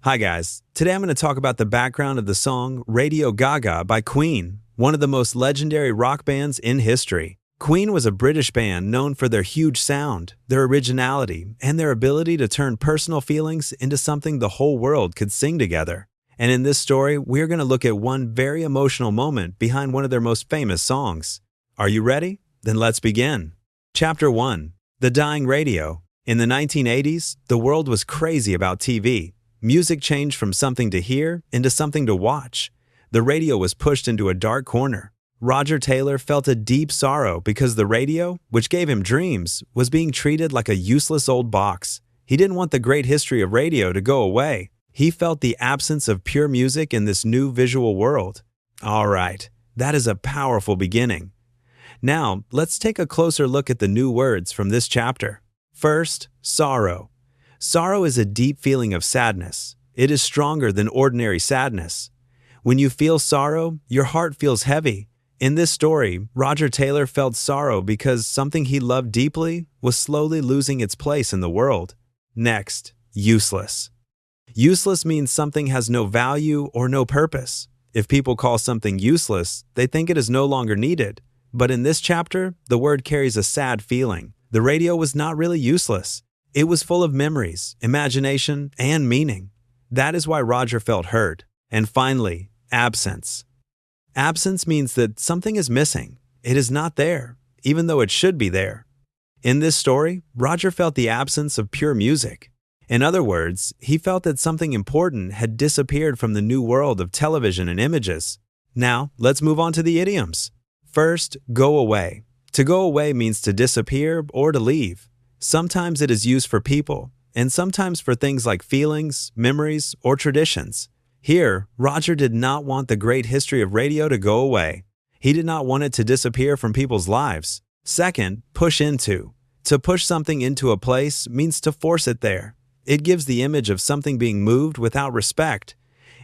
Hi guys, today I'm going to talk about the background of the song Radio Gaga by Queen, one of the most legendary rock bands in history. Queen was a British band known for their huge sound, their originality, and their ability to turn personal feelings into something the whole world could sing together. And in this story, we're going to look at one very emotional moment behind one of their most famous songs. Are you ready? Then let's begin. Chapter 1. The Dying Radio. In the 1980s, the world was crazy about TV. Music changed from something to hear into something to watch. The radio was pushed into a dark corner. Roger Taylor felt a deep sorrow because the radio, which gave him dreams, was being treated like a useless old box. He didn't want the great history of radio to go away. He felt the absence of pure music in this new visual world. All right, that is a powerful beginning. Now, let's take a closer look at the new words from this chapter. First, sorrow. Sorrow is a deep feeling of sadness. It is stronger than ordinary sadness. When you feel sorrow, your heart feels heavy. In this story, Roger Taylor felt sorrow because something he loved deeply was slowly losing its place in the world. Next, useless. Useless means something has no value or no purpose. If people call something useless, they think it is no longer needed. But in this chapter, the word carries a sad feeling. The radio was not really useless. It was full of memories, imagination, and meaning. That is why Roger felt hurt. And finally, absence. Absence means that something is missing. It is not there, even though it should be there. In this story, Roger felt the absence of pure music. In other words, he felt that something important had disappeared from the new world of television and images. Now, let's move on to the idioms. First, go away. To go away means to disappear or to leave. Sometimes it is used for people, and sometimes for things like feelings, memories, or traditions. Here, Roger did not want the great history of radio to go away. He did not want it to disappear from people's lives. Second, push into. To push something into a place means to force it there. It gives the image of something being moved without respect.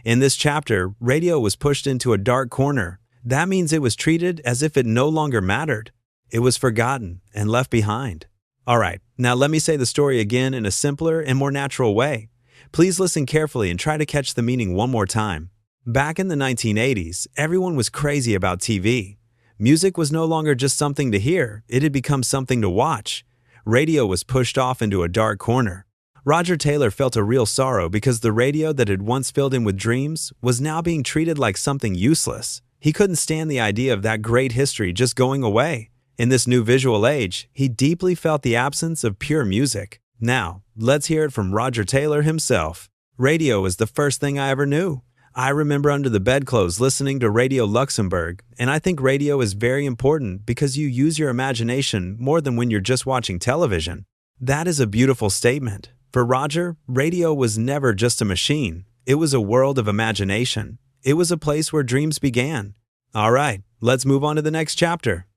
In this chapter, radio was pushed into a dark corner. That means it was treated as if it no longer mattered. It was forgotten and left behind. Alright, now let me say the story again in a simpler and more natural way. Please listen carefully and try to catch the meaning one more time. Back in the 1980s, everyone was crazy about TV. Music was no longer just something to hear, it had become something to watch. Radio was pushed off into a dark corner. Roger Taylor felt a real sorrow because the radio that had once filled him with dreams was now being treated like something useless. He couldn't stand the idea of that great history just going away. In this new visual age, he deeply felt the absence of pure music. Now, let's hear it from Roger Taylor himself. Radio is the first thing I ever knew. I remember under the bedclothes listening to Radio Luxembourg, and I think radio is very important because you use your imagination more than when you're just watching television. That is a beautiful statement. For Roger, radio was never just a machine. It was a world of imagination. It was a place where dreams began. All right, let's move on to the next chapter.